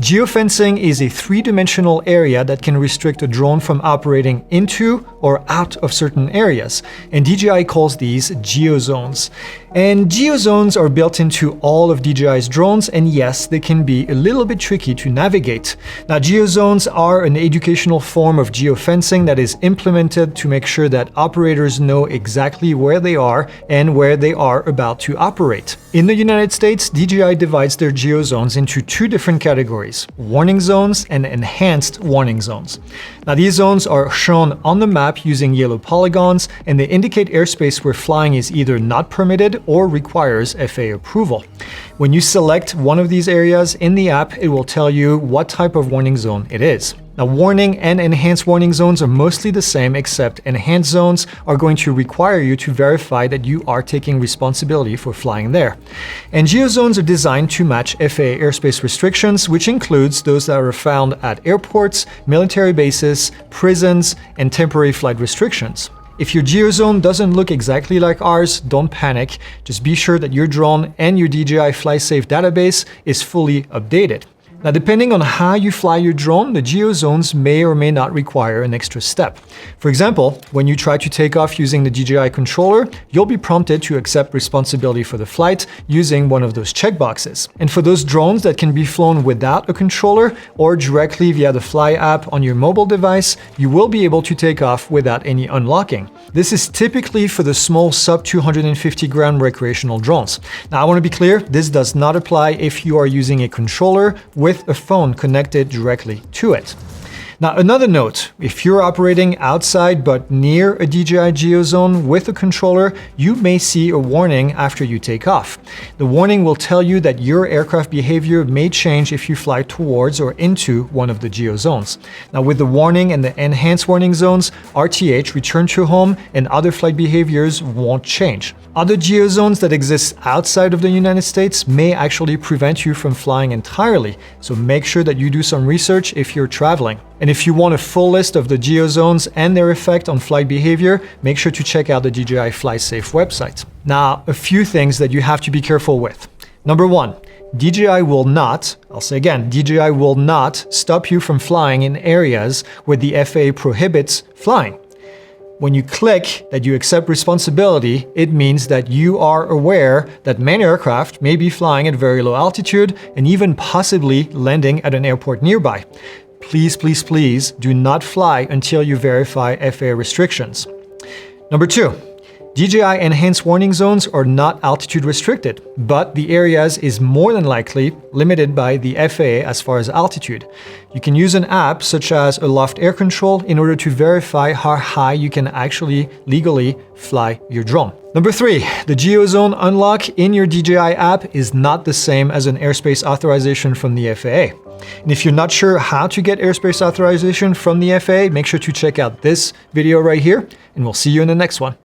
Geofencing is a three-dimensional area that can restrict a drone from operating into or out of certain areas, and DJI calls these GEO Zones. And GEO Zones are built into all of DJI's drones, and yes, they can be a little bit tricky to navigate. Now, GEO Zones are an educational form of geofencing that is implemented to make sure that operators know exactly where they are and where they are about to operate. In the United States, DJI divides their GEO Zones into two different categories: warning zones and enhanced warning zones. Now, these zones are shown on the map using yellow polygons, and they indicate airspace where flying is either not permitted or requires FAA approval. When you select one of these areas in the app, it will tell you what type of warning zone it is. Now, warning and enhanced warning zones are mostly the same, except enhanced zones are going to require you to verify that you are taking responsibility for flying there. And GEO Zones are designed to match FAA airspace restrictions, which includes those that are found at airports, military bases, prisons, and temporary flight restrictions. If your GEO Zone doesn't look exactly like ours, don't panic. Just be sure that your drone and your DJI FlySafe database is fully updated. Now, depending on how you fly your drone, the GEO Zones may or may not require an extra step. For example, when you try to take off using the DJI controller, you'll be prompted to accept responsibility for the flight using one of those checkboxes. And for those drones that can be flown without a controller or directly via the Fly app on your mobile device, you will be able to take off without any unlocking. This is typically for the small sub 250 gram recreational drones. Now, I want to be clear, this does not apply if you are using a controller with a phone connected directly to it. Now, another note, if you're operating outside but near a DJI GEO Zone with a controller, you may see a warning after you take off. The warning will tell you that your aircraft behavior may change if you fly towards or into one of the GEO Zones. Now, with the warning and the enhanced warning zones, RTH, return to home, and other flight behaviors won't change. Other GEO Zones that exist outside of the United States may actually prevent you from flying entirely, so make sure that you do some research if you're traveling. And if you want a full list of the GEO Zones and their effect on flight behavior, make sure to check out the DJI FlySafe website. Now, a few things that you have to be careful with. Number one, DJI will not, I'll say again, DJI will not stop you from flying in areas where the FAA prohibits flying. When you click that you accept responsibility, it means that you are aware that many aircraft may be flying at very low altitude and even possibly landing at an airport nearby. Please, please, please do not fly until you verify FAA restrictions. Number two, DJI enhanced warning zones are not altitude restricted, but the areas is more than likely limited by the FAA as far as altitude. You can use an app such as Aloft Air Control in order to verify how high you can actually legally fly your drone. Number three, the GEO Zone unlock in your DJI app is not the same as an airspace authorization from the FAA. And if you're not sure how to get airspace authorization from the FAA, make sure to check out this video right here, and we'll see you in the next one.